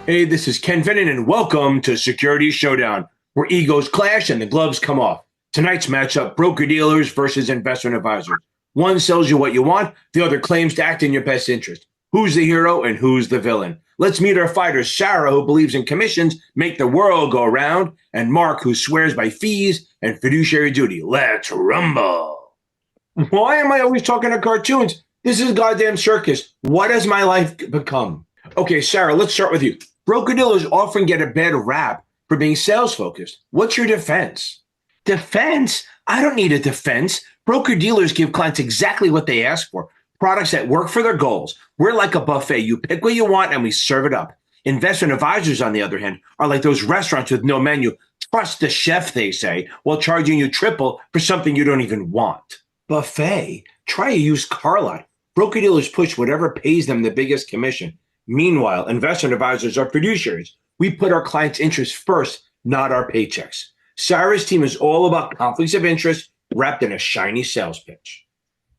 Hey, this is Ken Finnan, and welcome to Security Showdown, where egos clash and the gloves come off. Tonight's matchup, broker-dealers versus investment advisors. One sells you what you want, the other claims to act in your best interest. Who's the hero and who's the villain? Let's meet our fighters, Sarah, who believes in commissions make the world go round, and Mark, who swears by fees and fiduciary duty. Let's rumble. Why am I always talking to cartoons? This is a goddamn circus. What has my life become? Okay, Sarah, let's start with you. Broker-dealers often get a bad rap for being sales-focused. What's your defense? Defense? I don't need a defense. Broker-dealers give clients exactly what they ask for, products that work for their goals. We're like a buffet. You pick what you want and we serve it up. Investment advisors, on the other hand, are like those restaurants with no menu. Trust the chef, they say, while charging you triple for something you don't even want. Buffet? Try a used car lot. Broker-dealers push whatever pays them the biggest commission. Meanwhile, investment advisors are fiduciaries. We put our clients' interests first, not our paychecks. Sarah's team is all about conflicts of interest wrapped in a shiny sales pitch.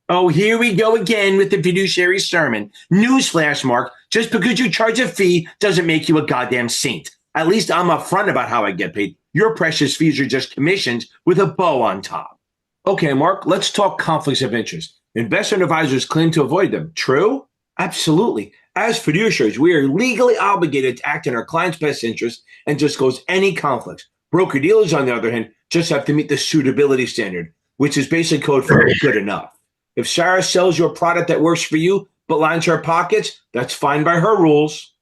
Oh, here we go again with the fiduciary sermon. Newsflash, Mark, just because you charge a fee doesn't make you a goddamn saint. At least I'm upfront about how I get paid. Your precious fees are just commissions with a bow on top. Okay, Mark, let's talk conflicts of interest. Investment advisors claim to avoid them. True? Absolutely. As fiduciaries, we are legally obligated to act in our client's best interest and just goes any conflicts. Broker-dealers, on the other hand, just have to meet the suitability standard, which is basic code for good enough. If Sarah sells you a product that works for you but lines her pockets, that's fine by her rules.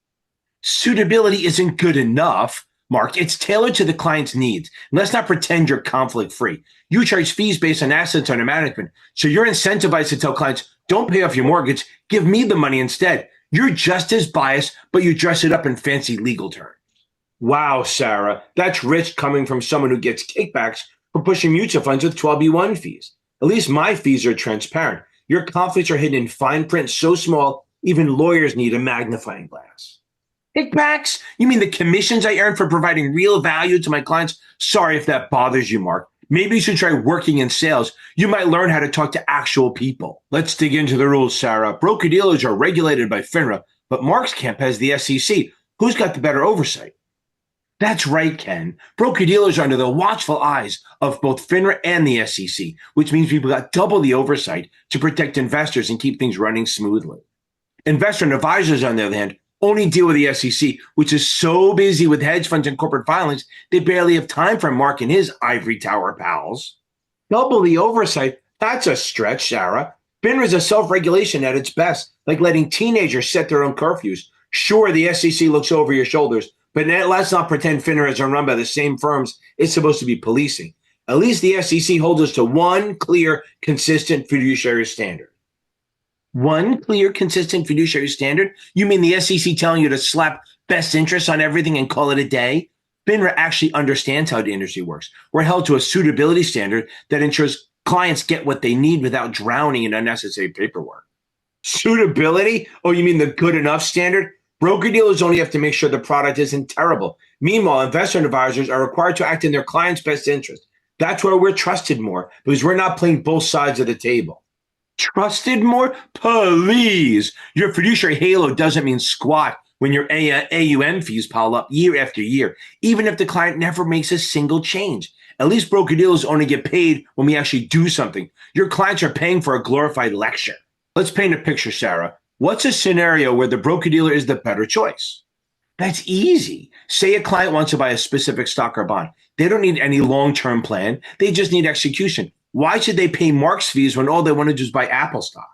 Suitability isn't good enough, Mark. It's tailored to the client's needs. And let's not pretend you're conflict-free. You charge fees based on assets under management, so you're incentivized to tell clients, don't pay off your mortgage, give me the money instead. You're just as biased, but you dress it up in fancy legal terms. Wow, Sarah, that's rich coming from someone who gets kickbacks for pushing mutual funds with 12B1 fees. At least my fees are transparent. Your conflicts are hidden in fine print so small, even lawyers need a magnifying glass. Kickbacks? You mean the commissions I earn for providing real value to my clients? Sorry if that bothers you, Mark. Maybe you should try working in sales. You might learn how to talk to actual people. Let's dig into the rules, Sarah. Broker-dealers are regulated by FINRA, but Mark's camp has the SEC. Who's got the better oversight? That's right, Ken. Broker-dealers are under the watchful eyes of both FINRA and the SEC, which means we've got double the oversight to protect investors and keep things running smoothly. Investment advisors, on the other hand, only deal with the SEC, which is so busy with hedge funds and corporate filings, they barely have time for Mark and his ivory tower pals. Double the oversight? That's a stretch, Sarah. FINRA is a self-regulation at its best, like letting teenagers set their own curfews. Sure, the SEC looks over your shoulders, but let's not pretend FINRA is run by the same firms it's supposed to be policing. At least the SEC holds us to one clear, consistent fiduciary standard. One clear, consistent fiduciary standard? You mean the SEC telling you to slap best interests on everything and call it a day? FINRA actually understands how the industry works. We're held to a suitability standard that ensures clients get what they need without drowning in unnecessary paperwork. Suitability? Oh, you mean the good enough standard? Broker-dealers only have to make sure the product isn't terrible. Meanwhile, investment advisors are required to act in their client's best interest. That's where we're trusted more, because we're not playing both sides of the table. Trusted more? Please. Your fiduciary halo doesn't mean squat when your AUM fees pile up year after year, even if the client never makes a single change. At least broker-dealers only get paid when we actually do something. Your clients are paying for a glorified lecture. Let's paint a picture, Sarah. What's a scenario where the broker-dealer is the better choice? That's easy. Say a client wants to buy a specific stock or bond. They don't need any long-term plan. They just need execution. Why should they pay Mark's fees when all they want to do is buy Apple stock?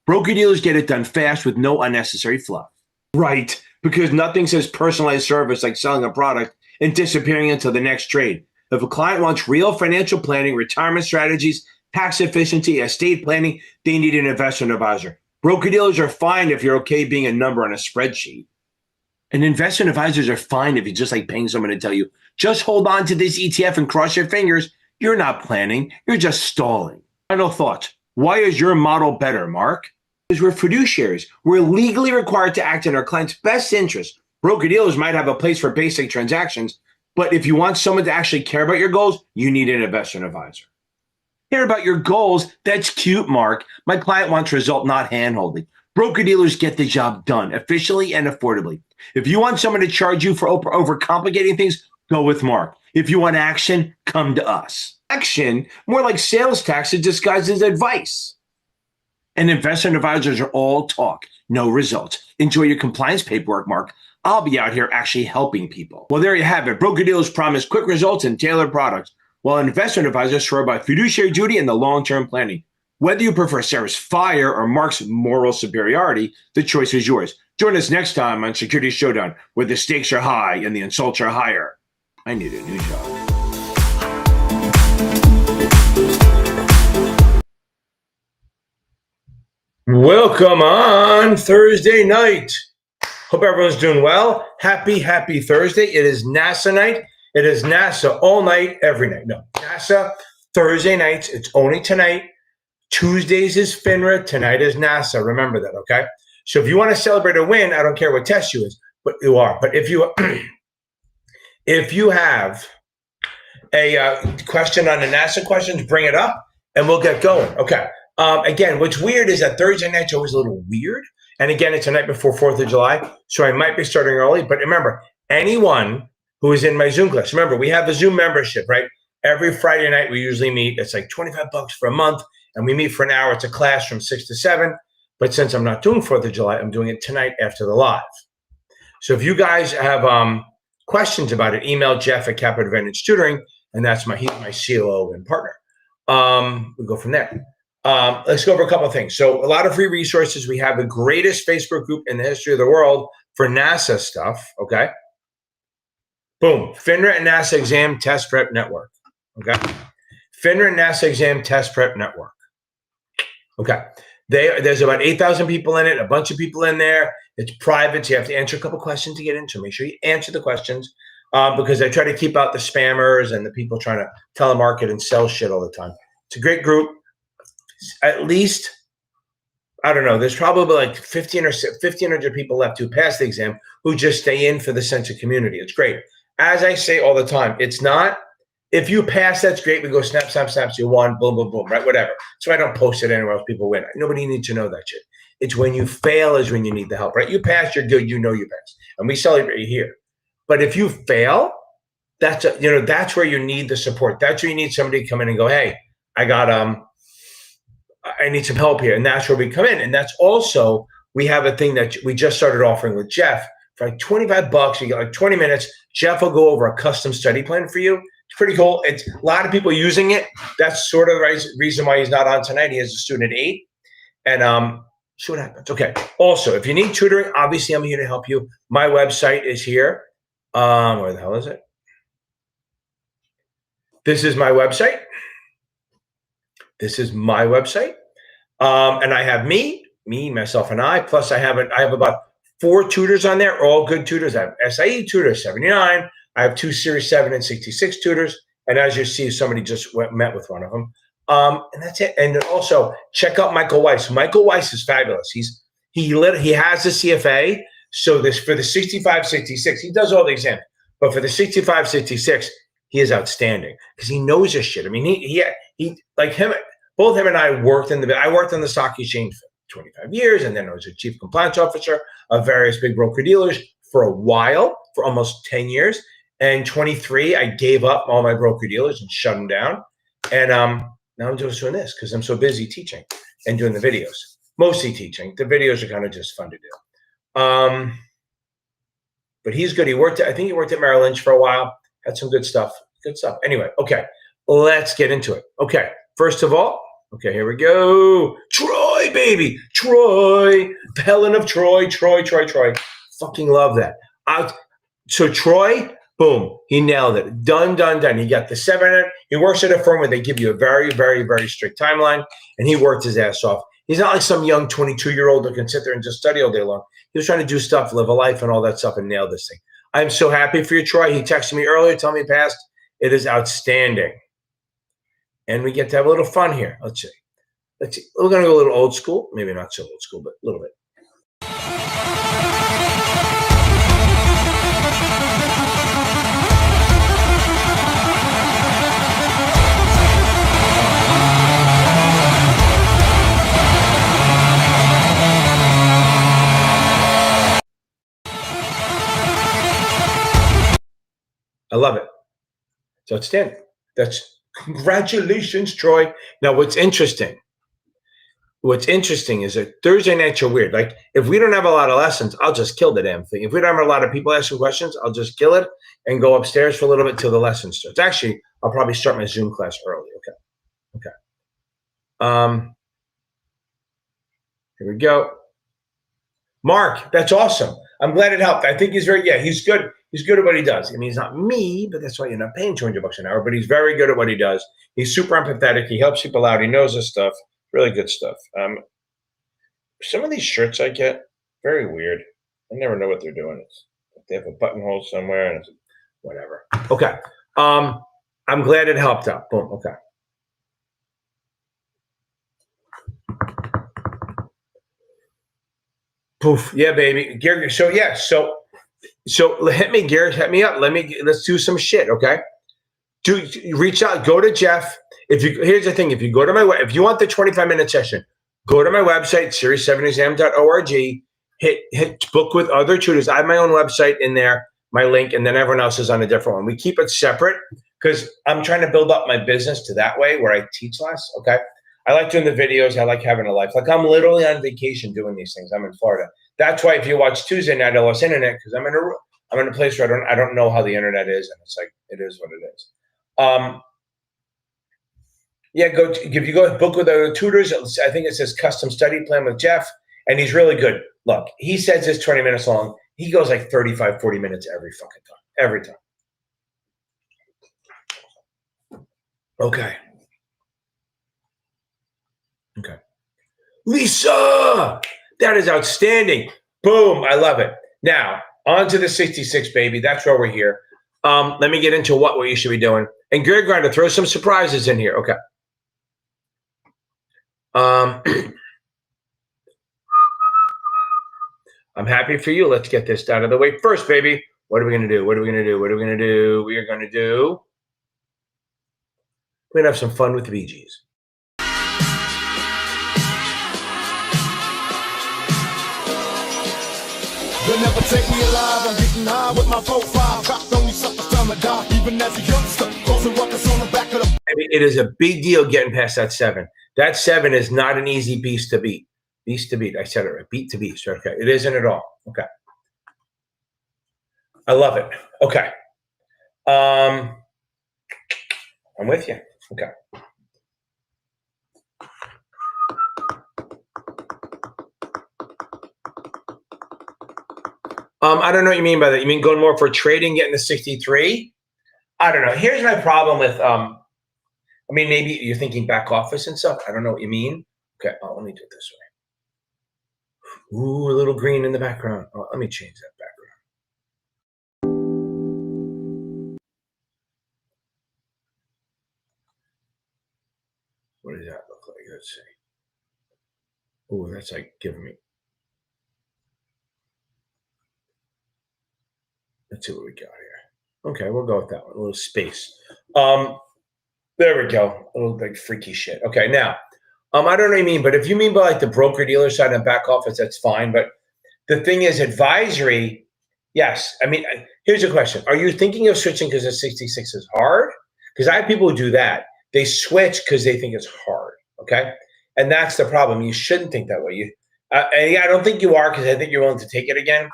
Broker-dealers get it done fast with no unnecessary fluff. Right, because nothing says personalized service like selling a product and disappearing until the next trade. If a client wants real financial planning, retirement strategies, tax efficiency, estate planning, they need an investment advisor. Broker-dealers are fine if you're okay being a number on a spreadsheet. And investment advisors are fine if you just like paying someone to tell you, just hold on to this ETF and cross your fingers. You're not planning. You're just stalling. Final thoughts. Why is your model better, Mark? Because we're fiduciaries. We're legally required to act in our client's best interest. Broker-dealers might have a place for basic transactions, but if you want someone to actually care about your goals, you need an investment advisor. Care about your goals? That's cute, Mark. My client wants result, not hand-holding. Broker-dealers get the job done efficiently and affordably. If you want someone to charge you for overcomplicating things, go with Mark. If you want action, come to us. Action, more like sales taxes disguised as advice. And investment advisors are all talk, no results. Enjoy your compliance paperwork, Mark. I'll be out here actually helping people. Well, there you have it. Broker dealers promise quick results and tailored products, while investment advisors swear by fiduciary duty and the long-term planning. Whether you prefer Sarah's fire or Mark's moral superiority, the choice is yours. Join us next time on Security Showdown, where the stakes are high and the insults are higher. I need a new job. Welcome on Thursday night. Hope everyone's doing well. Happy Thursday. It is NASAA night. It is NASAA all night, every night. No, NASAA Thursday nights. It's only tonight. Tuesdays is FINRA. Tonight is NASAA. Remember that, okay? So if you want to celebrate a win, I don't care what test you is, but you are. But if you if you have a question on the NASAA questions, bring it up and we'll get going. Okay. Again, what's weird is that Thursday night's always a little weird. And again, it's a night before 4th of July, so I might be starting early. But remember, anyone who is in my Zoom class, remember, we have the Zoom membership, right? Every Friday night, we usually meet. It's like $25 for a month, and we meet for an hour. It's a class from 6 to 7. But since I'm not doing 4th of July, I'm doing it tonight after the live. So if you guys have questions about it, email Jeff at Capital Advantage Tutoring, and he's my COO and partner. We go from there. Let's go over a couple of things. So a lot of free resources. We have the greatest Facebook group in the history of the world for NASAA stuff, okay? Boom, FINRA and NASAA Exam Test Prep Network, okay? FINRA and NASAA Exam Test Prep Network, okay? There's about 8,000 people in it, a bunch of people in there. It's private, so you have to answer a couple questions to get into. Make sure you answer the questions because I try to keep out the spammers and the people trying to telemarket and sell shit all the time. It's a great group. At least, I don't know, there's probably like 1,500 people left who pass the exam who just stay in for the sense of community. It's great. As I say all the time, it's not, if you pass, that's great. We go snap, snaps, you won, boom, boom, boom, right? Whatever. So I don't post it anywhere else. People win. Nobody needs to know that shit. It's when you fail is when you need the help, right? You pass, you're good. You know you passed. And we celebrate you here. But if you fail, that's where you need the support. That's where you need somebody to come in and go, hey, I need some help here. And that's where we come in. And that's also, we have a thing that we just started offering with Jeff. For like $25, you get like 20 minutes. Jeff will go over a custom study plan for you. It's pretty cool. It's a lot of people using it. That's sort of the reason why he's not on tonight. He has a student at 8. And see what happens. Okay. Also, if you need tutoring, obviously I'm here to help you. My website is here. Where the hell is it? This is my website. This is my website. And I have me, myself, and I. Plus, I have about 4 tutors on there, all good tutors. I have SIE tutors, 79. I have 2 Series 7 and 66 tutors. And as you see, somebody just met with one of them. And that's it. And also, check out Michael Weiss. Michael Weiss is fabulous. He has a CFA. So for the 65, 66, he does all the exams. But for the 65, 66, he is outstanding because he knows his shit. I mean, he like him. Both him and I worked on the stock exchange for 25 years, and then I was a chief compliance officer of various big broker dealers for a while, for almost 10 years. And 23, I gave up all my broker dealers and shut them down. And now I'm just doing this because I'm so busy teaching and doing the videos. Mostly teaching. The videos are kind of just fun to do. But he's good. I think he worked at Merrill Lynch for a while. Had some good stuff. Anyway, okay, let's get into it. Okay, first of all, okay, here we go. Troy, baby. Troy. Helen of Troy. Troy. Fucking love that. So Troy, boom, he nailed it. Done. He got the 700. He works at a firm where they give you a very, very, very strict timeline, and he worked his ass off. He's not like some young 22-year-old that can sit there and just study all day long. He was trying to do stuff, live a life and all that stuff, and nail this thing. I'm so happy for you, Troy. He texted me earlier, telling me he passed. It is outstanding. And we get to have a little fun here. Let's see. We're going to go a little old school. Maybe not so old school, but a little bit. I love it. It's outstanding. That's congratulations, Troy. Now, what's interesting is that Thursday nights are weird. Like, if we don't have a lot of lessons, I'll just kill the damn thing. If we don't have a lot of people asking questions, I'll just kill it and go upstairs for a little bit till the lesson starts. Actually, I'll probably start my Zoom class early. Okay. Here we go. Mark, that's awesome. I'm glad it helped. I think he's good. He's good at what he does. I mean, he's not me, but that's why you're not paying $200 an hour, but he's very good at what he does. He's super empathetic. He helps people out. He knows his stuff. Really good stuff. Some of these shirts I get, very weird. I never know what they're doing. They have a buttonhole somewhere and it's whatever. Okay. I'm glad it helped out. Boom. Okay. Poof. Yeah, baby. Gary, so hit me, Garrett. Hit me up. Let's do some shit. Okay. Reach out. Go to Jeff. Here's the thing. If you go to if you want the 25-minute session, go to my website, series7exam.org. Hit book with other tutors. I have my own website in there, my link, and then everyone else is on a different one. We keep it separate because I'm trying to build up my business to that way where I teach less. Okay. I like doing the videos. I like having a life. Like, I'm literally on vacation doing these things. I'm in Florida. That's why if you watch Tuesday night, I lost internet because I'm in a place where I don't know how the internet is, and it's like it is what it is. If you go book with other tutors, I think it says custom study plan with Jeff, and he's really good. Look, he says it's 20 minutes long. He goes like 35, 40 minutes every fucking time. Every time. Okay. Lisa, that is outstanding. Boom. I love it. Now, on to the 66, baby. That's where we're here. Let me get into what you should be doing. And Gary Grinder, throw some surprises in here. Okay. I'm happy for you. Let's get this out of the way first, baby. What are we going to do? We are going to have some fun with the Bee Gees. They'll never take me alive. I'm getting high with my 4-5. Dropped on you suckers time to die. Even as a youngster, causing ruckus on the back of the. It is a big deal getting past that 7. That 7 is not an easy beast to beat. I said it right. Beat to beast. Okay. It isn't at all. Okay. I love it. Okay. I'm with you. Okay. I don't know what you mean by that. You mean going more for trading, getting the 63? I don't know. Here's my problem with, maybe you're thinking back office and stuff. I don't know what you mean. Okay. Let me do it this way. Ooh, a little green in the background. Let me change that background. What does that look like? Let's see. Ooh, that's like giving me. Let's see what we got here. Okay, we'll go with that one. A little space. There we go. A little like freaky shit. Okay, now, I don't know what you mean, but if you mean by like the broker-dealer side and back office, that's fine. But the thing is, advisory, yes. I mean, here's a question. Are you thinking of switching because the 66 is hard? Because I have people who do that. They switch because they think it's hard, okay? And that's the problem. You shouldn't think that way. I don't think you are because I think you're willing to take it again.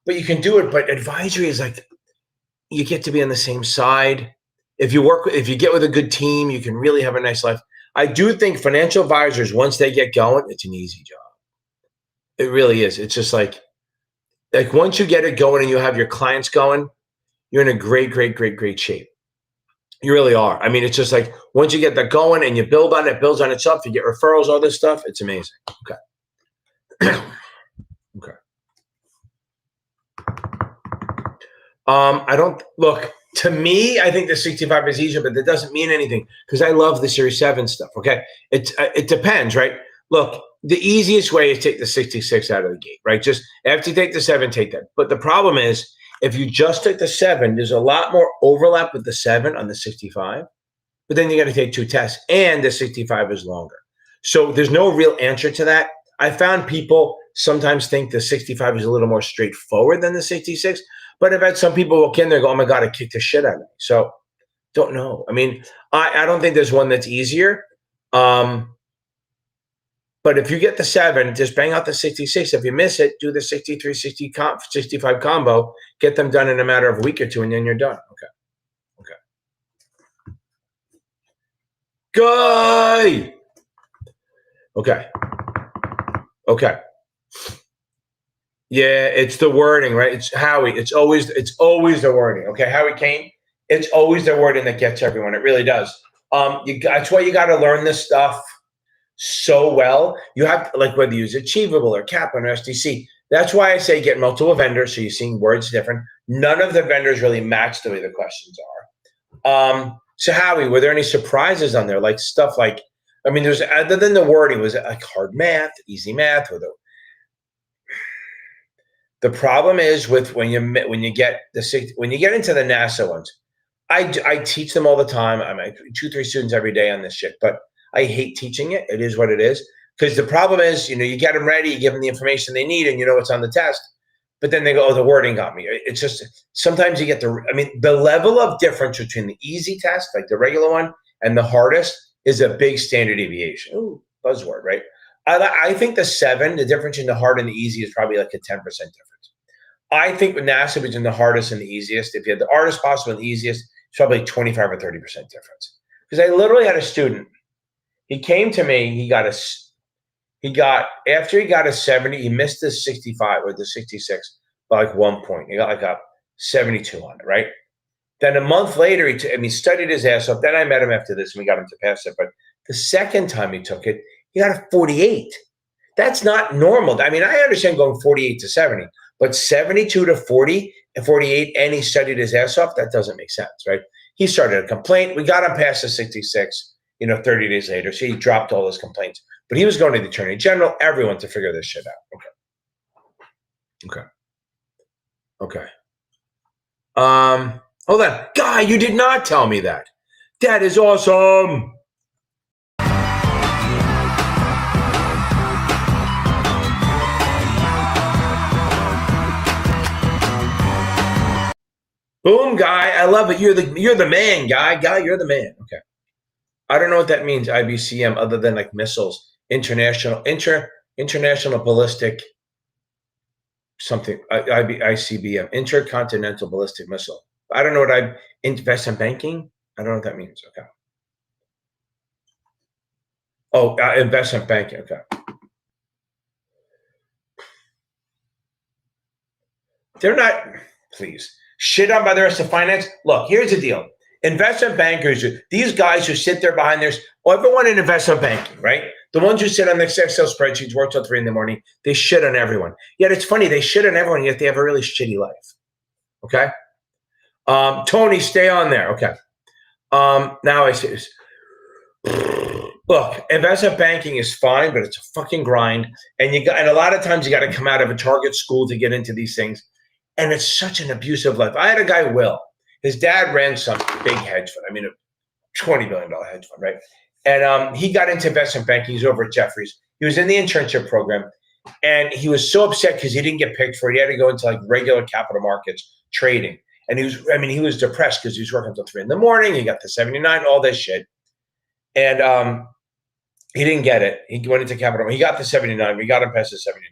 But you can do it. But advisory is like you get to be on the same side. If you get with a good team, you can really have a nice life. I do think financial advisors, once they get going, it's an easy job. It really is. It's just like once you get it going and you have your clients going, you're in a great, great, great, great shape. You really are. I mean, it's just like once you get that going and you build on it, builds on itself, you get referrals, all this stuff. It's amazing. Okay. Okay. To me, I think the 65 is easier, but that doesn't mean anything because I love the Series 7 stuff. Okay. It depends, right? Look, the easiest way is take the 66 out of the gate, right? Just after you take the 7, take that. But the problem is if you just took the 7, there's a lot more overlap with the 7 on the 65, but then you got to take 2 tests and the 65 is longer. So there's no real answer to that. I found people sometimes think the 65 is a little more straightforward than the 66, But I've had some people walk in there and go, oh my God, I kicked the shit out of me. So don't know. I mean, I don't think there's one that's easier. But if you get the 7, just bang out the 66. If you miss it, do the 63, 65 combo. Get them done in a matter of a week or two, and then you're done. Okay. Guy. Okay. Yeah, it's the wording, right? It's Howie. It's always the wording. Okay, Howie Kane. It's always the wording that gets everyone. It really does. That's why you got to learn this stuff so well. You have to, like, whether you use Achievable or Kaplan or SDC. That's why I say get multiple vendors, so you're seeing words different. None of the vendors really match the way the questions are. So Howie, were there any surprises on there? Like stuff like, I mean, there's, other than the wording, was it like hard math, easy math, or the problem is with when you get into the NASA ones. I teach them all the time. I'm like 2-3 students every day on this shit, but I hate teaching it. It is what it is. Because the problem is, you get them ready, you give them the information they need, and it's on the test. But then they go, oh, the wording got me. It's just, sometimes you get the level of difference between the easy test, like the regular one, and the hardest is a big standard deviation. Ooh, buzzword, right? I think the 7, the difference in the hard and the easy is probably like a 10% difference. I think with NASA between the hardest and the easiest, if you had the hardest possible and the easiest, it's probably 25 or 30% difference. Because I literally had a student, he came to me, after he got a 70, he missed the 65 or the 66 by like 1 point. He got like a 72 on it, right? Then a month later, he studied his ass off. Then I met him after this and we got him to pass it. But the second time he took it, he got a 48. That's not normal. I mean, I understand going 48 to 70, but 72 to 40 and 48, and he studied his ass off, that doesn't make sense, right? He started a complaint. We got him past the 66, 30 days later. So he dropped all his complaints. But he was going to the Attorney General, everyone, to figure this shit out. Okay. Hold on. Guy, you did not tell me that. That is awesome. Boom, Guy. I love it. You're the man, Guy. Guy, you're the man. Okay. I don't know what that means, IBCM, other than like missiles, international ballistic something, ICBM, intercontinental ballistic missile. I don't know what investment banking. I don't know what that means. Okay. Oh, investment banking. Okay. They're not, please, shit on by the rest of finance. Look, here's the deal. Investment bankers, these guys who sit there behind theirs, everyone in investment banking, right? The ones who sit on the Excel spreadsheets, work till 3 in the morning, they shit on everyone. Yet it's funny, they shit on everyone, yet they have a really shitty life. Okay? Tony, stay on there. Okay. Now I see this. Look, investment banking is fine, but it's a fucking grind. And a lot of times you got to come out of a target school to get into these things. And it's such an abusive life. I had a guy, Will. His dad ran some big hedge fund. I mean, a $20 billion hedge fund, right? And he got into investment banking. He's over at Jefferies. He was in the internship program. And he was so upset because he didn't get picked for it. He had to go into like regular capital markets trading. And he was depressed because he was working until 3 in the morning. He got the 79, all this shit. And he didn't get it. He went into capital. He got the 79. We got him past the 79.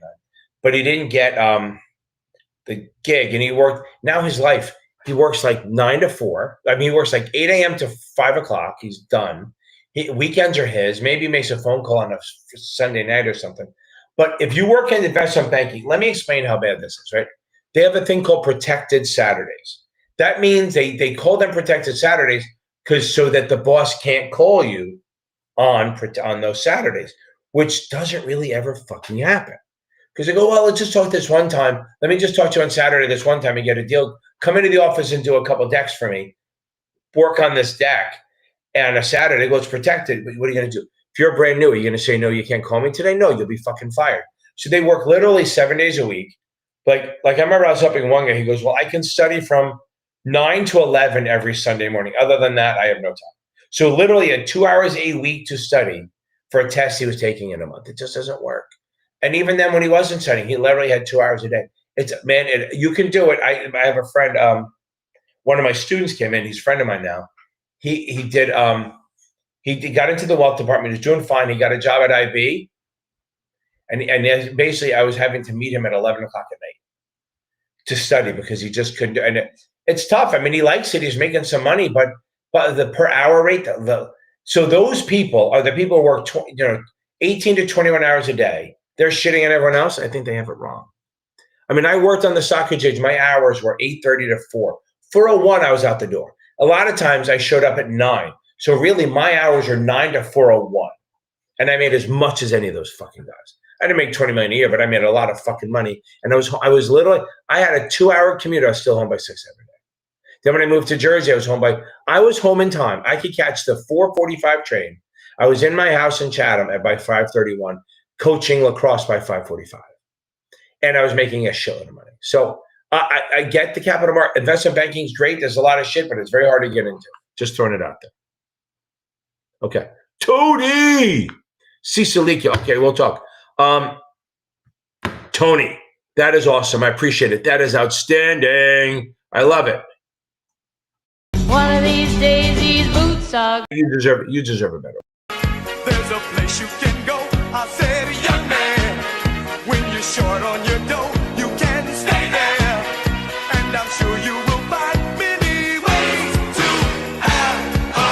But he didn't get the gig. And he worked, now his life, he works like 9 to 4. I mean, he works like 8 a.m. to 5 o'clock. He's done. Weekends are his. Maybe he makes a phone call on a Sunday night or something. But if you work in investment banking, let me explain how bad this is, right? They have a thing called protected Saturdays. That means they call them protected Saturdays so that the boss can't call you on those Saturdays, which doesn't really ever fucking happen. Because they go, well, let's just talk this one time. Let me just talk to you on Saturday this one time and get a deal. Come into the office and do a couple decks for me. Work on this deck. And a Saturday, well, it's protected. But what are you going to do? If you're brand new, are you going to say, no, you can't call me today? No, you'll be fucking fired. So they work literally 7 days a week. Like I remember I was helping one guy. He goes, well, I can study from 9 to 11 every Sunday morning. Other than that, I have no time. So literally had 2 hours a week to study for a test he was taking in a month. It just doesn't work. And even then when he wasn't studying, he literally had 2 hours a day. You can do it. I have a friend. One of my students came in. He's a friend of mine now. He got into the wealth department. He's doing fine. He got a job at IB, and basically I was having to meet him at 11 o'clock at night to study because he just couldn't do. And it's tough. I mean, he likes it. He's making some money, but the per hour rate. So those people are the people who work 18 to 21 hours a day. They're shitting on everyone else. I think they have it wrong. I mean, I worked on the stock exchange. My hours were 8:30 to 4. 4:01, I was out the door. A lot of times I showed up at 9. So really, my hours are 9 to 4:01. And I made as much as any of those fucking guys. I didn't make $20 million a year, but I made a lot of fucking money. And I had a 2-hour commute. I was still home by 6 every day. Then when I moved to Jersey, I was home in time. I could catch the 4:45 train. I was in my house in Chatham by 5:31, coaching lacrosse by 5:45. And I was making a shitload of money. So I get the capital market. Investment banking is great. There's a lot of shit, but it's very hard to get into. Just throwing it out there. Okay. Tony Cicelica. Okay, we'll talk. Tony, that is awesome. I appreciate it. That is outstanding. I love it. One of these days, these boots are. You deserve it. You deserve it better. There's a place you can go. I said, young man, when you're short on your dough, you can stay there. And I'm sure you will find many ways to have a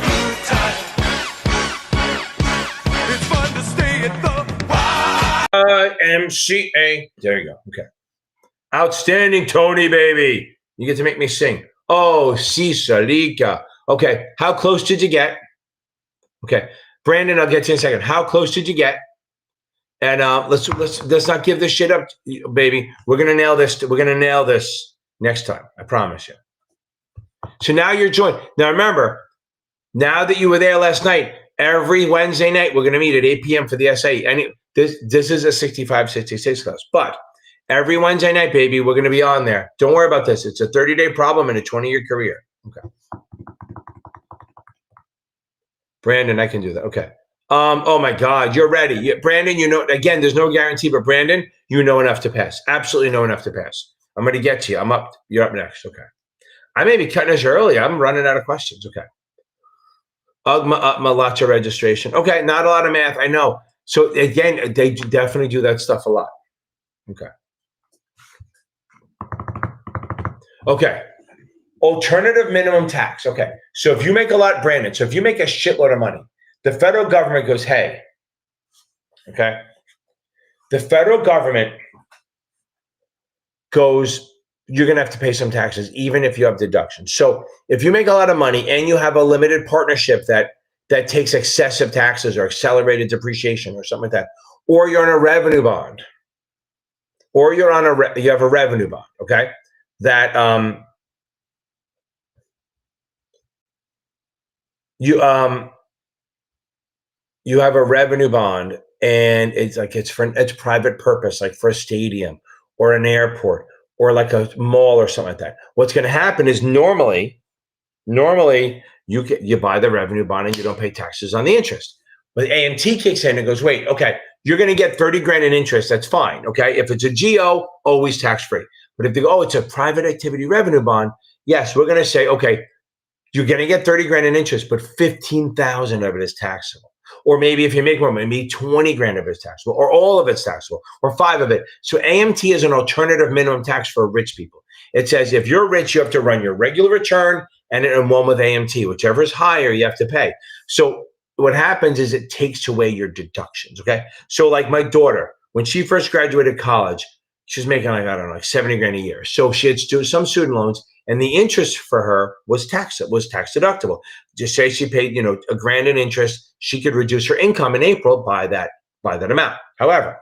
good time. It's fun to stay at the YMCA. There you go. Okay. Outstanding, Tony, baby. You get to make me sing. Oh, Cicelica. Okay. How close did you get? Okay. Brandon, I'll get to you in a second. How close did you get? And let's not give this shit up, baby. We're gonna nail this. We're gonna nail this next time. I promise you. So now you're joined. Now remember, now that you were there last night, every Wednesday night we're gonna meet at 8 p.m. for the SAE. And this is a 65-66 class, but every Wednesday night, baby, we're gonna be on there. Don't worry about this. It's a 30-day problem in a 20-year career. Okay. Brandon, I can do that. Okay. Oh my God, you're ready. Brandon, again, there's no guarantee, but Brandon, you know enough to pass. Absolutely know enough to pass. I'm going to get to you. I'm up. You're up next. Okay. I may be cutting us early. I'm running out of questions. Okay. Malacha registration. Okay. Not a lot of math. I know. So again, they definitely do that stuff a lot. Okay. Okay. Alternative minimum tax. Okay. So if you make a lot, Brandon, so if you make a shitload of money, the federal government goes, hey, okay. The federal government goes, you're going to have to pay some taxes, even if you have deductions. So if you make a lot of money and you have a limited partnership that takes excessive taxes or accelerated depreciation or something like that, or you're on a revenue bond, or you have a revenue bond, okay, that you have a revenue bond and it's private purpose, like for a stadium or an airport or like a mall or something like that. What's going to happen is normally you buy the revenue bond and you don't pay taxes on the interest. But AMT kicks in and goes, wait, okay, you're going to get 30 grand in interest. That's fine. Okay. If it's a GO, always tax free. But if they go, oh, it's a private activity revenue bond. Yes, we're going to say, okay, you're going to get 30 grand in interest, but 15,000 of it is taxable. Or maybe if you make more, maybe 20 grand of it is taxable, or all of it's taxable, or 5 of it. So AMT is an alternative minimum tax for rich people. It says if you're rich, you have to run your regular return and one with AMT. Whichever is higher, you have to pay. So what happens is it takes away your deductions, okay? So like my daughter, when she first graduated college, she was making like 70 grand a year. So she had to do some student loans, and the interest for her was tax deductible. Just say she paid, $1,000 in interest, she could reduce her income in April by that amount. However,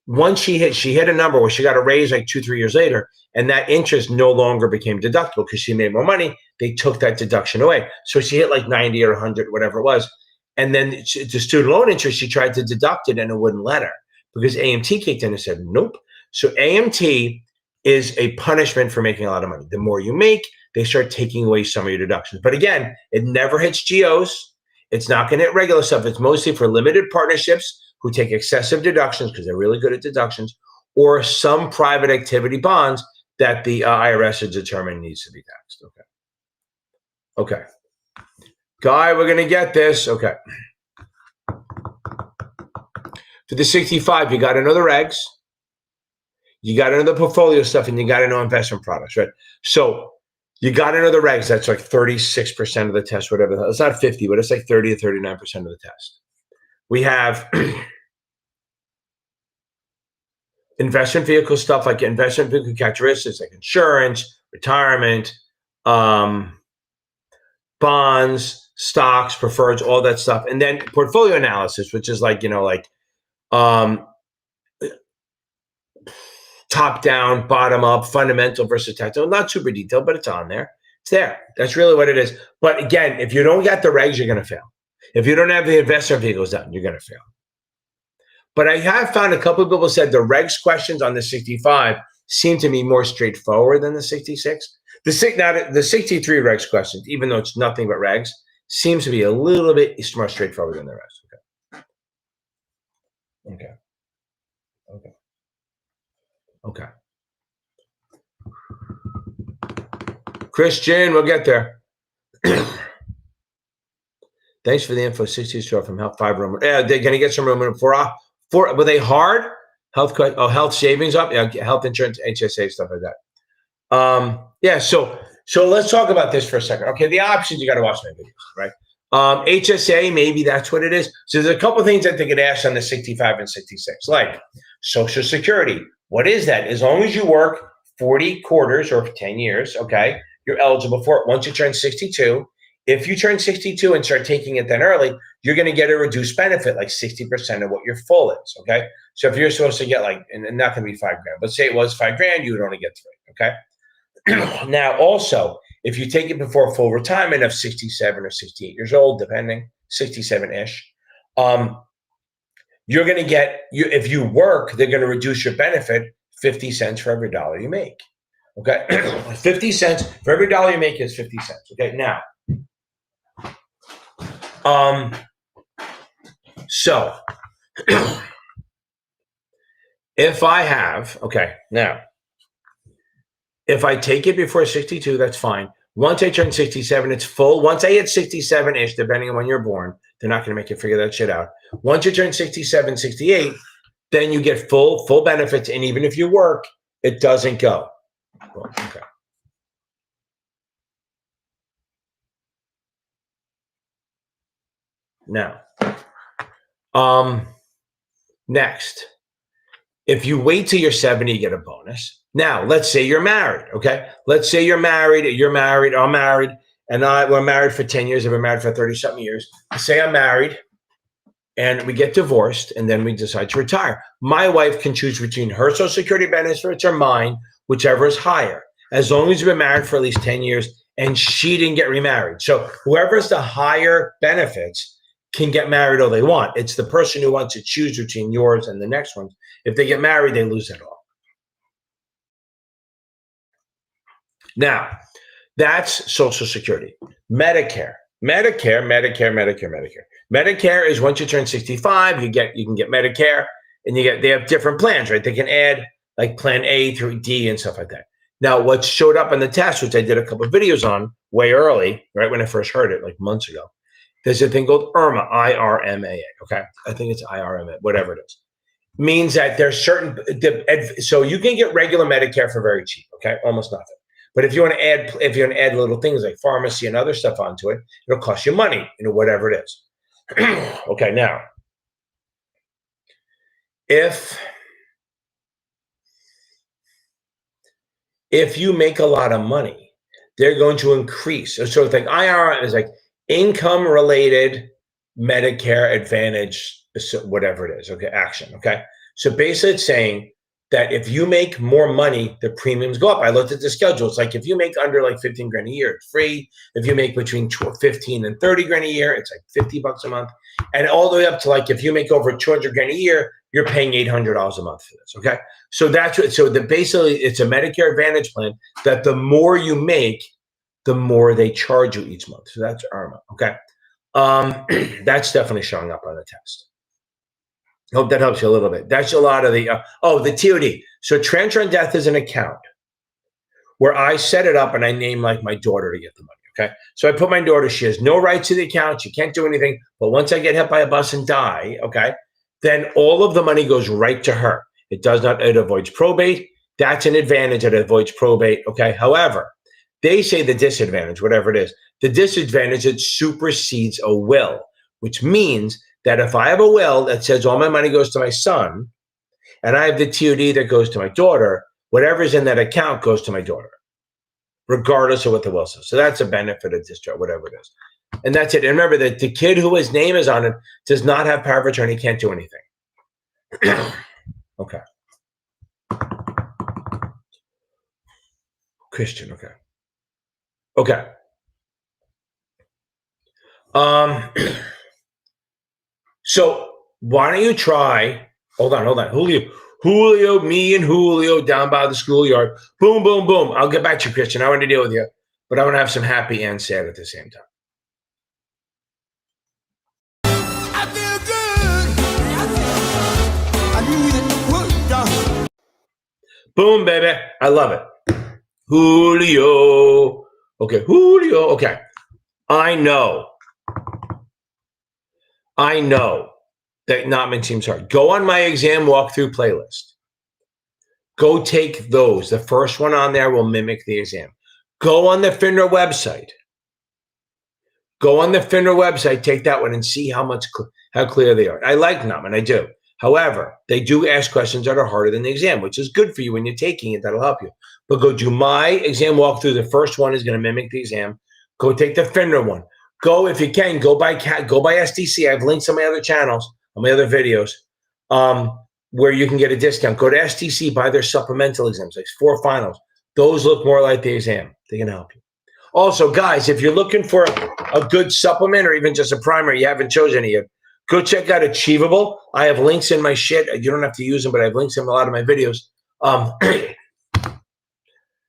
once she hit a number where she got a raise like 2-3 years later, and that interest no longer became deductible because she made more money, they took that deduction away. So she hit like 90 or 100, whatever it was. And then the student loan interest, she tried to deduct it and it wouldn't let her because AMT kicked in and said, nope. So AMT is a punishment for making a lot of money. The more you make, they start taking away some of your deductions. But again, it never hits GOs. It's not going to hit regular stuff. It's mostly for limited partnerships who take excessive deductions because they're really good at deductions, or some private activity bonds that the IRS has determined needs to be taxed. Okay. Guy, we're going to get this. Okay. For the 65, you got to know the regs, you got to know the portfolio stuff, and you got to know investment products, right? So you got to know the regs. That's like 36% of the test, whatever. It's not 50, but it's like 30 to 39% of the test. We have investment vehicle stuff like investment vehicle characteristics like insurance, retirement, bonds, stocks, preferreds, all that stuff. And then portfolio analysis, which is like, top down, bottom up, fundamental versus technical. Not super detailed, but it's on there. It's there. That's really what it is. But again, if you don't get the regs, you're going to fail. If you don't have the investment vehicles done, you're going to fail. But I have found a couple of people said the regs questions on the 65 seem to be more straightforward than the 66. The 63 regs questions, even though it's nothing but regs, seems to be a little bit more straightforward than the rest. Okay. Christian, we'll get there. Thanks for the info. 60 short from Health 5 room. Yeah, they're going to get some room for were they hard? Health savings up? Yeah, health insurance, HSA, stuff like that. Yeah, so let's talk about this for a second. Okay, the options, you got to watch my videos, right? HSA, maybe that's what it is. So there's a couple things that they could ask on the 65 and 66, like Social Security. What is that? As long as you work 40 quarters or 10 years, okay, you're eligible for it. Once you turn 62, if you turn 62 and start taking it then early, you're going to get a reduced benefit, like 60% of what your full is, okay? So if you're supposed to get like, and not going to be $5,000, but say it was $5,000, you would only get 3, okay? Now, also, if you take it before full retirement of 67 or 68 years old, depending, 67-ish, you're going to get, if you work, they're going to reduce your benefit 50 cents for every dollar you make. Okay, 50 cents for every dollar you make is 50 cents. Okay, now, so if I have, okay, now, if I take it before 62, that's fine. Once I turn 67, it's full. Once I hit 67-ish, depending on when you're born, they're not going to make you figure that shit out. Once you turn 67, 68, then you get full benefits. And even if you work, it doesn't go. Well, okay. Now, next, if you wait till you're 70, you get a bonus. Now, let's say you're married, okay? Let's say you're married, I'm married, and we're married for 10 years, and we're married for 30-something years. Say I'm married, and we get divorced, and then we decide to retire. My wife can choose between her Social Security benefits or mine, whichever is higher, as long as you've been married for at least 10 years, and she didn't get remarried. So whoever's the higher benefits can get married all they want. It's the person who wants to choose between yours and the next one. If they get married, they lose it all. Now, that's Social Security. Medicare is once you turn 65, you can get Medicare, and they have different plans, right? They can add like plan A through D and stuff like that. Now, what showed up in the test, which I did a couple of videos on way early, right when I first heard it, like months ago, there's a thing called IRMA, I-R-M-A-A, okay? I think it's I-R-M-A, whatever it is. Means that there's certain, so you can get regular Medicare for very cheap, okay? Almost nothing. But if you want to add little things like pharmacy and other stuff onto it, it'll cost you money, whatever it is. Okay, now, if you make a lot of money, they're going to increase. So it's like IRA is like income related Medicare Advantage, whatever it is, okay, action, okay? So basically it's saying that if you make more money, the premiums go up. I looked at the schedule. It's like if you make under like 15 grand a year, it's free. If you make between 15 and 30 grand a year, it's like $50 a month. And all the way up to like if you make over 200 grand a year, you're paying $800 a month for this, okay? So that's what, basically it's a Medicare Advantage plan that the more you make, the more they charge you each month. So that's IRMA, okay? That's definitely showing up on the test. Hope that helps you a little bit. That's a lot of the, the TOD. So transfer on death is an account where I set it up and I name like my daughter to get the money. Okay. So I put my daughter, she has no rights to the account. She can't do anything. But once I get hit by a bus and die, okay, then all of the money goes right to her. It does not, it avoids probate. That's an advantage. It avoids probate. Okay. However, they say the disadvantage, whatever it is, the disadvantage, it supersedes a will, which means that if I have a will that says all my money goes to my son and I have the TOD that goes to my daughter, whatever's in that account goes to my daughter, regardless of what the will says. So that's a benefit of discharge, whatever it is. And that's it. And remember that the kid who his name is on it does not have power of attorney, can't do anything. Okay. Christian, okay. Okay. So why don't you try, hold on. Julio, me and Julio down by the schoolyard. Boom, boom, boom. I'll get back to you, Christian. I want to deal with you, but I want to have some happy and sad at the same time. I feel good. I knew it would. Boom, baby. I love it. Julio. Okay, Julio. Okay. I know that not seems hard. Go on my exam walkthrough playlist. Go take those. The first one on there will mimic the exam. Go on the FINRA website. Take that one and see how clear they are. I like them, and I do. However, they do ask questions that are harder than the exam, which is good for you when you're taking it. That'll help you. But go do my exam walkthrough. The first one is going to mimic the exam. Go take the FINRA one. Go, if you can, go by SDC. I have links on my other channels, on my other videos, where you can get a discount. Go to SDC, buy their supplemental exams, like 4 finals. Those look more like the exam. They're going to help you. Also, guys, if you're looking for a good supplement or even just a primer, you haven't chosen any yet, go check out Achievable. I have links in my shit. You don't have to use them, but I have links in a lot of my videos.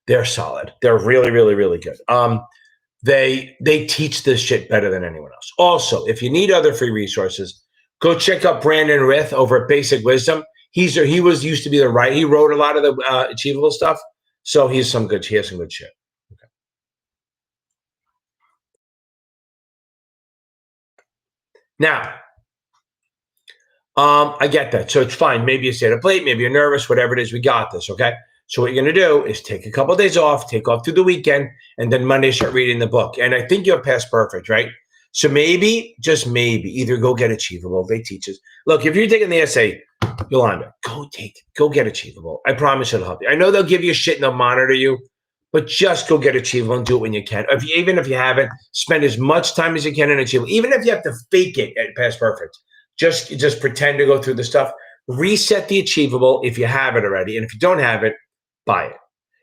They're solid. They're really, really, really good. They teach this shit better than anyone else. Also, if you need other free resources, go check out Brandon Rith over at Basic Wisdom. He used to be he wrote a lot of the Achievable stuff. So he has some good shit. Okay. Now, I get that. So it's fine. Maybe you stayed up late. Maybe you're nervous. Whatever it is, we got this. Okay. So what you're going to do is take a couple of days off, take off through the weekend, and then Monday start reading the book. And I think you're past perfect, right? So maybe, just maybe, either go get Achievable. They teach us. Look, if you're taking the essay, Yolanda, go get Achievable. I promise it'll help you. I know they'll give you shit and they'll monitor you, but just go get Achievable and do it when you can. Even if you haven't, spend as much time as you can in Achievable. Even if you have to fake it at past perfect, just pretend to go through the stuff. Reset the Achievable if you have it already. And if you don't have it, buy it.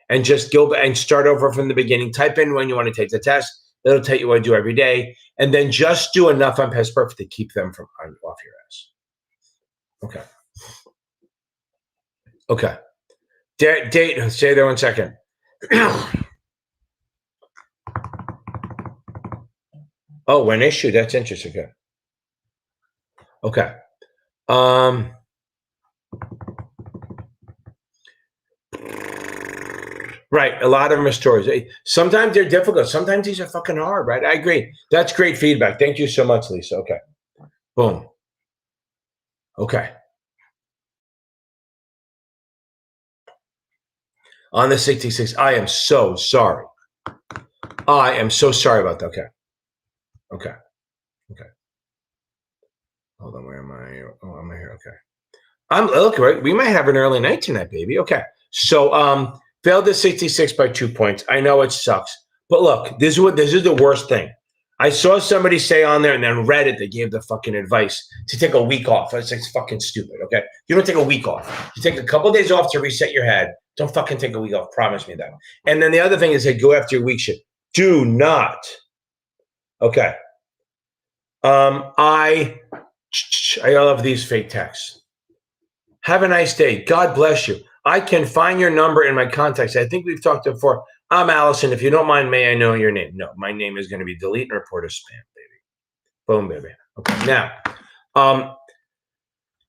And just go and start over from the beginning. Type in when you want to take the test. It'll tell you what to do every day. And then just do enough on past perfect to keep them from off your ass. Okay. Okay. Date, stay there 1 second. Oh, when issued. That's interesting. Okay. Right. A lot of them are stories. Sometimes they're difficult. Sometimes these are fucking hard, right? I agree. That's great feedback. Thank you so much, Lisa. Okay. Boom. Okay. On the 66, I am so sorry. I am so sorry about that. Okay. Hold on, where am I? Oh, I'm here. Okay. Look, right. We might have an early night tonight, baby. Okay. So, failed the 66 by 2 points. I know it sucks, but look, this is the worst thing. I saw somebody say on there, and then Reddit, they gave the fucking advice to take a week off. It's fucking stupid. Okay, you don't take a week off. You take a couple of days off to reset your head. Don't fucking take a week off. Promise me that. And then the other thing is that go after your week shit. Do not. Okay. I love these fake texts. Have a nice day. God bless you. I can find your number in my contacts. I think we've talked before. I'm Allison. If you don't mind, may I know your name? No, my name is going to be delete and report as spam, baby. Boom, baby. Okay. Now,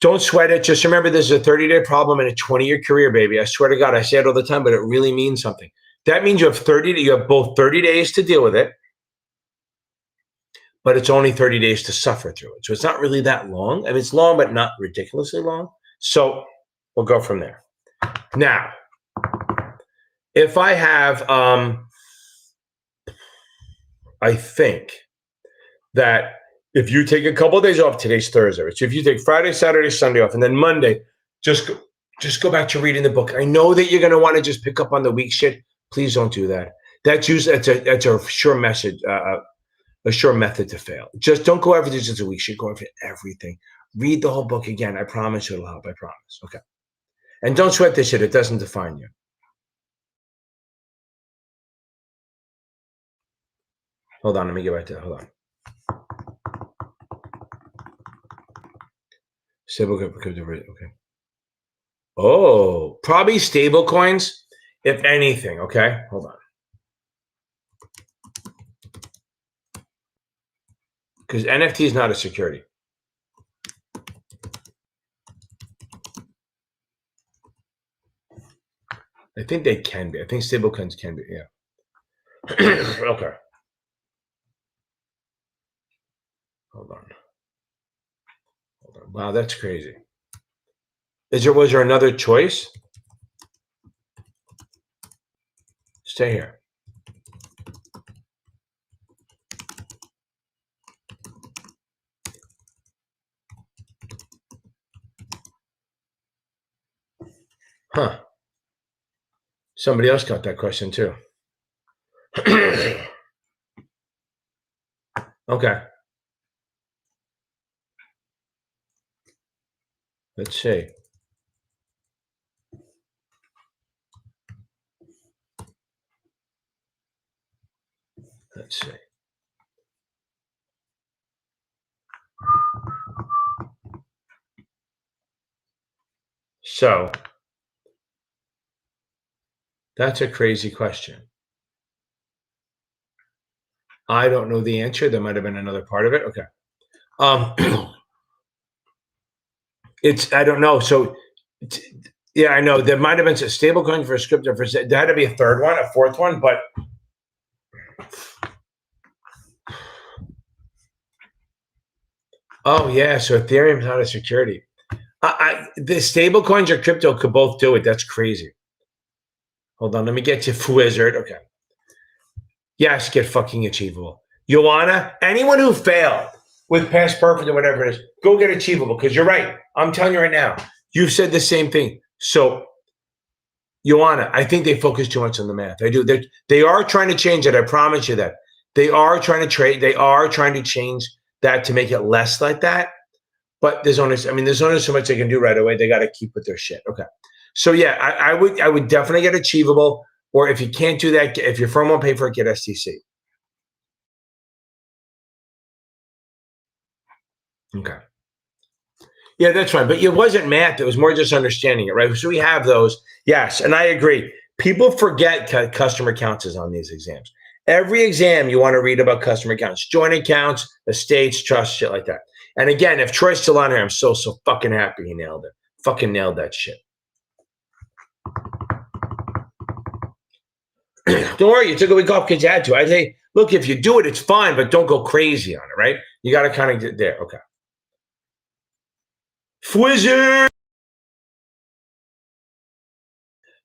Don't sweat it. Just remember this is a 30-day problem and a 20-year career, baby. I swear to God, I say it all the time, but it really means something. That means you have both 30 days to deal with it, but it's only 30 days to suffer through it. So it's not really that long. I mean, it's long, but not ridiculously long. So we'll go from there. Now, if I have, I think that if you take a couple of days off, today's Thursday, so if you take Friday, Saturday, Sunday off, and then Monday, just go back to reading the book. I know that you're going to want to just pick up on the weak shit. Please don't do that. That's a sure message, a sure method to fail. Just don't go after just a weak shit. Go after everything. Read the whole book again. I promise you it'll help. I promise. Okay. And don't sweat this shit. It doesn't define you. Hold on. Let me get back to that. Hold on. Okay. Oh, probably stable coins, if anything. Okay. Hold on. Because NFT is not a security. I think they can be. I think stable coins can be. Yeah. Okay. Hold on. Wow, that's crazy. Was there another choice? Stay here. Huh. Somebody else got that question too. Okay. Let's see. Let's see. So that's a crazy question. I don't know the answer. There might have been another part of it. Okay. I don't know. So yeah, I know there might have been a stable coin for a scripture there had to be a third one, a fourth one, but oh yeah, so Ethereum is not a security. The stable coins or crypto could both do it. That's crazy. Hold on, let me get to Wizard. Okay. Yes, get fucking achievable. Joanna, anyone who failed with past perfect or whatever it is, go get achievable because you're right. I'm telling you right now. You've said the same thing. So, Joanna, I think they focus too much on the math. I do. They are trying to change it. I promise you that. They are trying to trade. They are trying to change that to make it less like that. But there's only so much they can do right away. They got to keep with their shit. Okay. So yeah, I would definitely get achievable. Or if you can't do that, if your firm won't pay for it, get STC. Okay. Yeah, that's right. But it wasn't math. It was more just understanding it, right? So we have those. Yes. And I agree. People forget customer counts is on these exams. Every exam you want to read about customer accounts, joint accounts, estates, trust, shit like that. And again, if Troy's still on here, I'm so fucking happy he nailed it. Fucking nailed that shit. Don't worry, you took a week off because you had to. I say, look, if you do it, it's fine, but don't go crazy on it, right? You got to kind of get there. Okay. Wizard.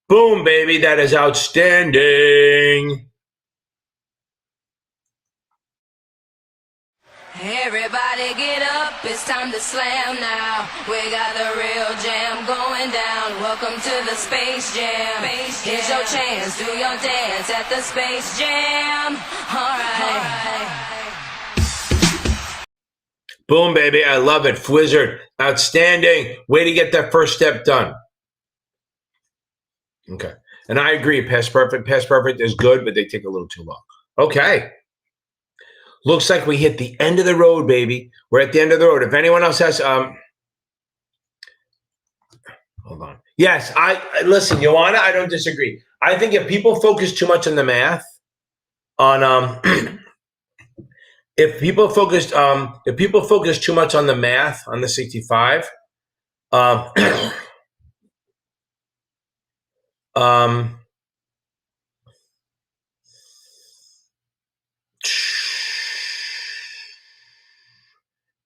Boom, baby. That is outstanding. Everybody get up, it's time to slam now. We got the real jam going down. Welcome to the Space Jam. Here's your chance, do your dance at the Space Jam. All right. Boom, baby. I love it. Wizard. Outstanding. Way to get that first step done. Okay. And I agree. Past perfect is good, but they take a little too long. Okay. Looks like we hit the end of the road, baby. We're at the end of the road. If anyone else has, hold on. Yes, listen, Joanna, I don't disagree. I think if people focus too much on the math, if people focus too much on the math on the 65, Um, um,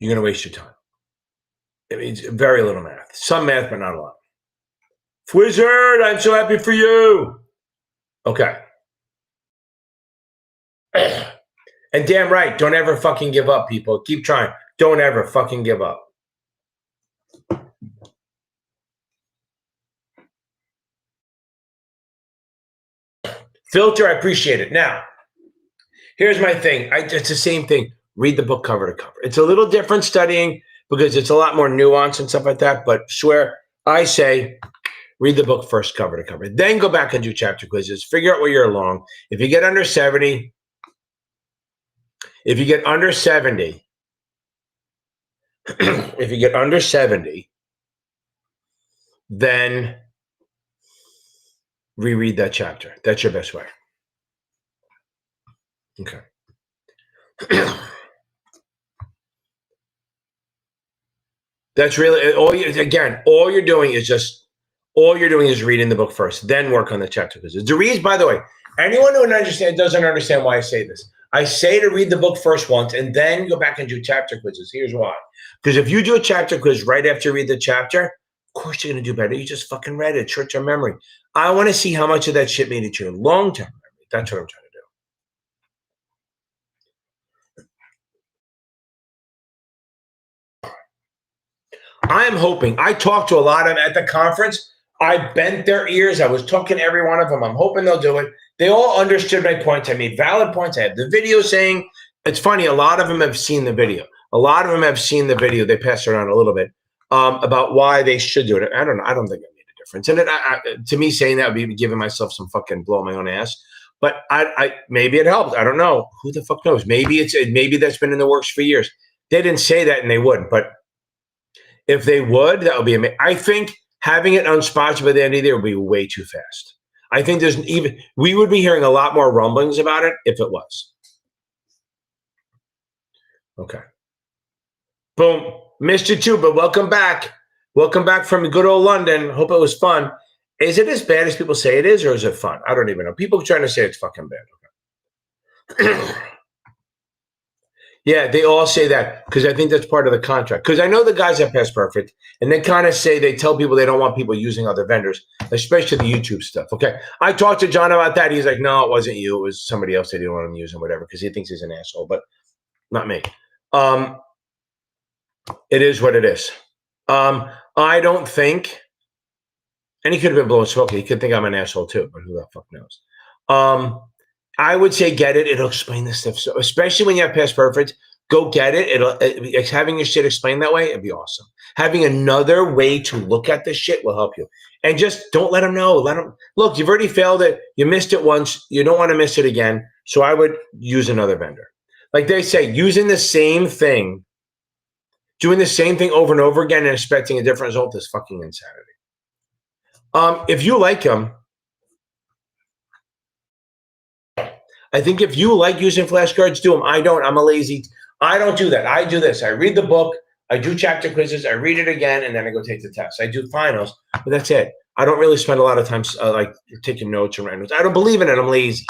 you're going to waste your time. It means very little math. Some math, but not a lot. Wizard, I'm so happy for you. Okay. And damn right, don't ever fucking give up, people. Keep trying. Don't ever fucking give up. Filter, I appreciate it. Now, here's my thing. It's the same thing. Read the book cover to cover. It's a little different studying because it's a lot more nuance and stuff like that. But swear, I say, read the book first cover to cover. Then go back and do chapter quizzes. Figure out where you're along. If you get under 70, if you get under 70, then reread that chapter. That's your best way. Okay. That's really all you're doing is reading the book first, then work on the chapter quizzes. The reason, by the way, anyone who doesn't understand why I say this. I say to read the book first once and then go back and do chapter quizzes. Here's why. Because if you do a chapter quiz right after you read the chapter, of course you're going to do better. You just fucking read it, short-term memory. I want to see how much of that shit made it to your long-term memory. That's what I'm trying to do. I am hoping. I talked to a lot of them at the conference. I bent their ears. I was talking to every one of them. I'm hoping they'll do it. They all understood my points. I made valid points. I have the video saying, it's funny, a lot of them have seen the video. They passed it around a little bit about why they should do it. I don't know. I don't think it made a difference. And to me, saying that would be giving myself some fucking blow my own ass. But I maybe it helps. I don't know. Who the fuck knows? Maybe that's been in the works for years. They didn't say that and they wouldn't. But if they would, that would be amazing. I think having it unsponsored by the end of the year would be way too fast. I think we would be hearing a lot more rumblings about it if it was. Okay. Boom. Missed you too, but welcome back. Welcome back from good old London. Hope it was fun. Is it as bad as people say it is, or is it fun? I don't even know. People are trying to say it's fucking bad. Okay. Yeah, they all say that because I think that's part of the contract. Because I know the guys at Past Perfect, and they kind of they tell people they don't want people using other vendors, especially the YouTube stuff. Okay, I talked to John about that. He's like, no, it wasn't you. It was somebody else they didn't want him using, whatever, because he thinks he's an asshole, but not me. It is what it is. I don't think, and he could have been blowing smoke. He could think I'm an asshole too, but who the fuck knows? I would say get it. It'll explain this stuff. So, especially when you have Past Perfect, go get it. Having your shit explained that way, it'd be awesome. Having another way to look at this shit will help you. And just don't let them know. Let them look. You've already failed it. You missed it once. You don't want to miss it again. So I would use another vendor. Like they say, using the same thing, doing the same thing over and over again, and expecting a different result is fucking insanity. If you like them. I think if you like using flashcards, do them. I don't. I'm a lazy. I don't do that. I do this. I read the book. I do chapter quizzes. I read it again, and then I go take the test. I do finals, but that's it. I don't really spend a lot of time like taking notes or writing notes. I don't believe in it. I'm lazy.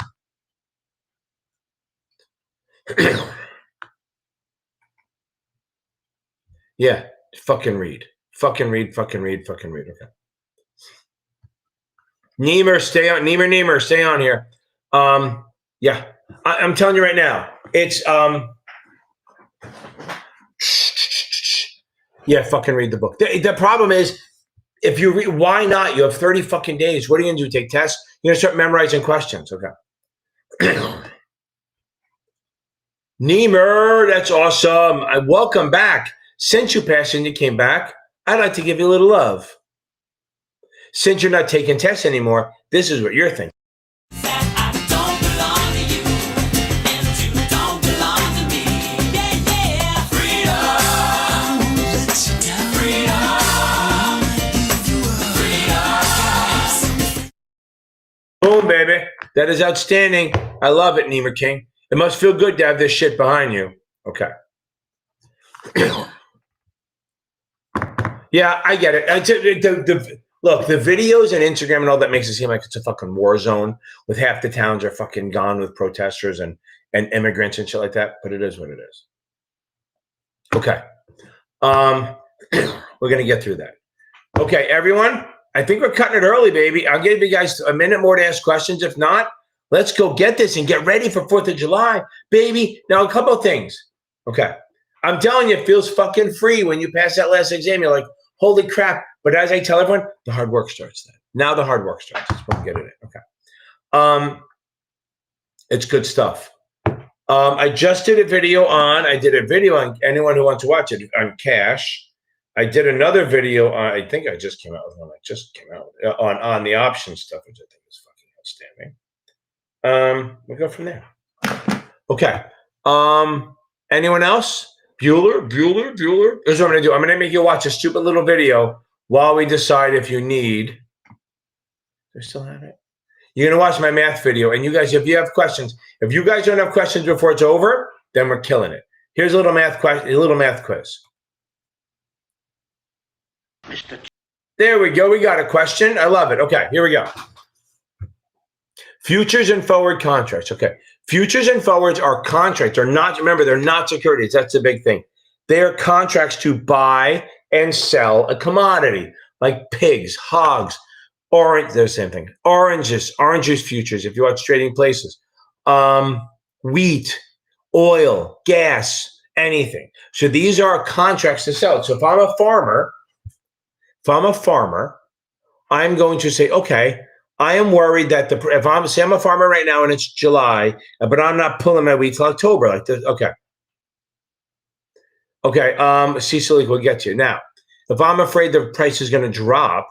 Yeah, fucking read. Fucking read. Okay. Niemer, stay on. Niemer, stay on here. Yeah, I'm telling you right now, it's yeah, fucking read the book. The problem is, if you read, why not? You have 30 fucking days. What are you gonna do? Take tests? You're gonna start memorizing questions. Okay. Niemer, that's awesome. Welcome back. Since you passed and you came back, I'd like to give you a little love. Since you're not taking tests anymore, this is what you're thinking. Boom, baby. That is outstanding. I love it, Niemer King. It must feel good to have this shit behind you. Okay. Yeah, I get it. Look, the videos and Instagram and all that makes it seem like it's a fucking war zone with half the towns are fucking gone with protesters and immigrants and shit like that. But it is what it is. Okay. We're gonna get through that. Okay, everyone. I think we're cutting it early, baby. I'll give you guys a minute more to ask questions. If not, let's go get this and get ready for 4th of July, baby. Now, a couple of things. Okay. I'm telling you, it feels fucking free when you pass that last exam. You're like, holy crap. But as I tell everyone, the hard work starts then. Now the hard work starts. That's what I'm getting at. Okay. It's good stuff. I just did a video on anyone who wants to watch it on cash. I did another video on, I think I just came out with one. I just came out with, on the option stuff, which I think is fucking outstanding. We'll go from there. Okay. Anyone else? Bueller. Here's what I'm going to do. I'm going to make you watch a stupid little video while we decide if you need. Do I still have it? You're going to watch my math video. And you guys, if you have questions, if you guys don't have questions before it's over, then we're killing it. Here's a little math quiz. There we go. We got a question. I love it. Okay, here we go. Futures and forward contracts. Okay. Futures and forwards are contracts. Remember, they're not securities. That's the big thing. They are contracts to buy and sell a commodity like pigs, hogs, orange. They're the same thing. Oranges futures. If you watch Trading Places, wheat, oil, gas, anything. So these are contracts to sell. So if I'm a farmer, I'm going to say, okay, I am worried that if I'm a farmer right now and it's July, but I'm not pulling my wheat till October like this. Okay. Cecily, we'll get to you. Now, if I'm afraid the price is going to drop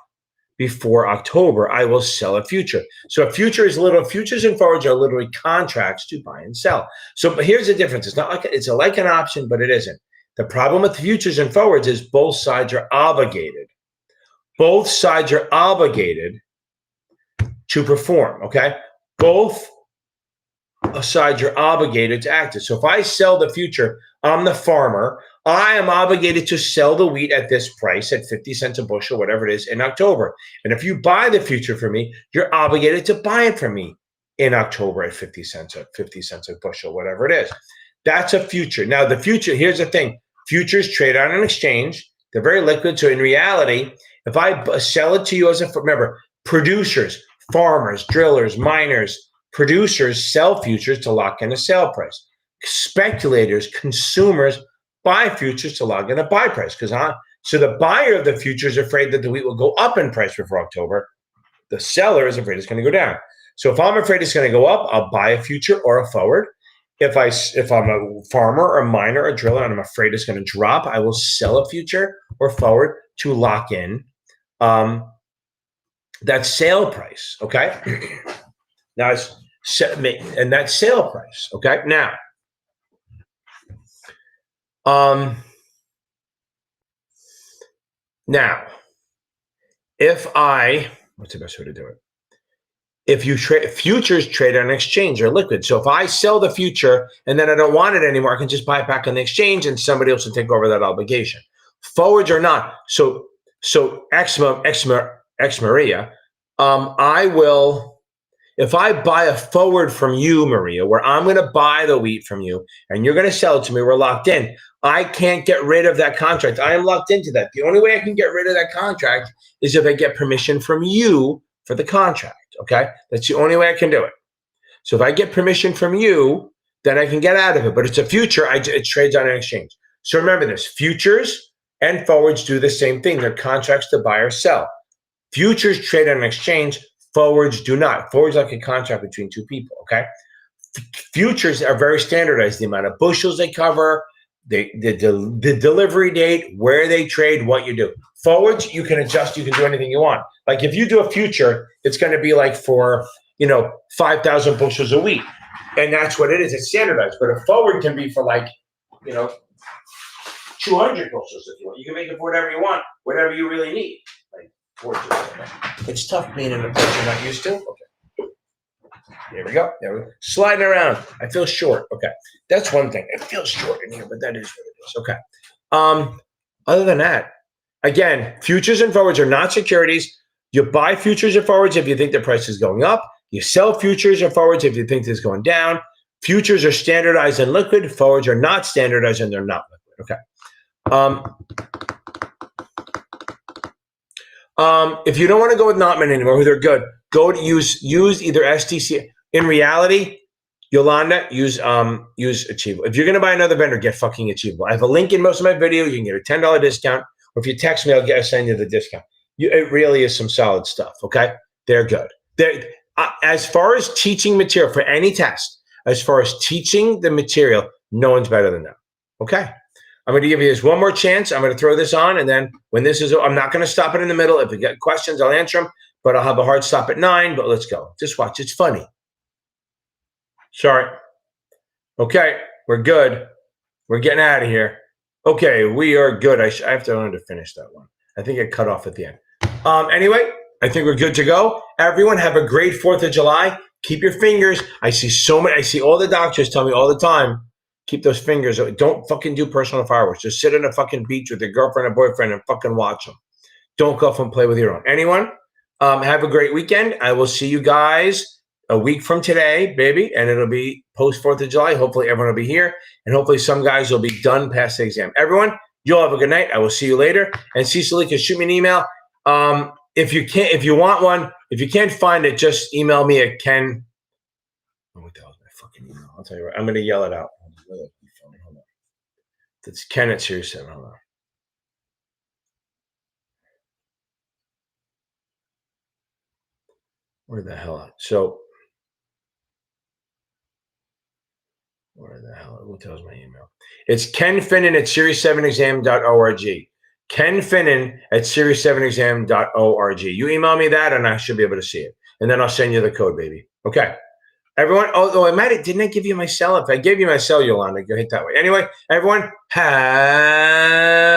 before October, I will sell a future. So futures and forwards are literally contracts to buy and sell. So, but here's the difference. It's not like it's like an option, but it isn't. The problem with futures and forwards is both sides are obligated. Both sides are obligated to perform, okay? Both sides are obligated to act. So if I sell the future, I'm the farmer. I am obligated to sell the wheat at this price at 50 cents a bushel, whatever it is, in October. And if you buy the future for me, you're obligated to buy it from me in October at 50 cents a bushel, whatever it is. That's a future. Now, the future, here's the thing. Futures trade on an exchange. They're very liquid. So in reality, if I sell it to you remember, producers, farmers, drillers, miners, producers sell futures to lock in a sale price. Speculators, consumers buy futures to lock in a buy price. So the buyer of the future is afraid that the wheat will go up in price before October. The seller is afraid it's going to go down. So if I'm afraid it's going to go up, I'll buy a future or a forward. If I'm a farmer or a miner or a driller and I'm afraid it's going to drop, I will sell a future or forward to lock in that sale price. Okay. Now and that sale price. Okay. Now, what's the best way to do it? If you trade futures, trade on an exchange, are liquid. So if I sell the future and then I don't want it anymore, I can just buy it back on the exchange and somebody else will take over that obligation. Forwards are not. So ex Maria, I will. If I buy a forward from you, Maria, where I'm going to buy the wheat from you and you're going to sell it to me, we're locked in. I can't get rid of that contract. I am locked into that. The only way I can get rid of that contract is if I get permission from you for the contract. Okay. That's the only way I can do it. So if I get permission from you, then I can get out of it. But it's a future. It trades on an exchange. So remember this, futures and forwards do the same thing. They're contracts to buy or sell. Futures trade on an exchange. Forwards do not. Forwards like a contract between two people, okay? Futures are very standardized. The amount of bushels they cover, the delivery date, where they trade, what you do. Forwards, you can adjust. You can do anything you want. Like if you do a future, it's going to be like for, 5,000 bushels a week. And that's what it is. It's standardized. But a forward can be for 200 bushels if you want. You can make it for whatever you want, whatever you really need. It's tough being in a place you're not used to. Okay. There we go. Sliding around. I feel short. Okay. That's one thing. It feels short in here, but that is what it is. Okay. Other than that, Again, futures and forwards are not securities. You buy futures and forwards if you think the price is going up. You sell futures and forwards if you think it's going down. Futures are standardized and liquid. Forwards are not standardized and they're not liquid. Okay. If you don't want to go with Notman anymore, they're good. Go to use either STC. In reality, Yolanda, use Achievable. If you're going to buy another vendor, get fucking Achievable. I have a link in most of my videos. You can get a $10 discount. Or if you text me, I'll send you the discount. It really is some solid stuff, okay? They're good. As far as teaching material for any test, as far as teaching the material, no one's better than them, okay? I'm going to give you this one more chance. I'm going to throw this on, and then when this is, I'm not going to stop it in the middle. If you get questions, I'll answer them, but I'll have a hard stop at 9, but let's go. Just watch. It's funny. Sorry. Okay, we're good. We're getting out of here. Okay, we are good. I have to learn to finish that one. I think it cut off at the end. Anyway, I think we're good to go. Everyone have a great 4th of July. Keep your fingers. I see all the doctors tell me all the time, keep those fingers. Don't fucking do personal fireworks. Just sit on a fucking beach with your girlfriend or boyfriend and fucking watch them. Don't go off and play with your own. Anyone, have a great weekend. I will see you guys a week from today, baby, and it'll be post 4th of July. Hopefully everyone will be here, and hopefully some guys will be done past the exam. Everyone, you'll have a good night. I will see you later. And Cecily can shoot me an email. If you want one, if you can't find it, just email me at Ken. Oh, what the hell is my fucking email? I'll tell you what. I'm going to yell it out. Hold on. It's Ken at Series 7. Hold on. Where the hell? So, where the hell? Who tells my email? It's Ken Finnan at series7exam.org. Ken Finnan at series7exam.org. You email me that, and I should be able to see it. And then I'll send you the code, baby. Okay. Everyone, although didn't I give you my cell? If I gave you my cell, Yolanda, go hit that way. Anyway, everyone, have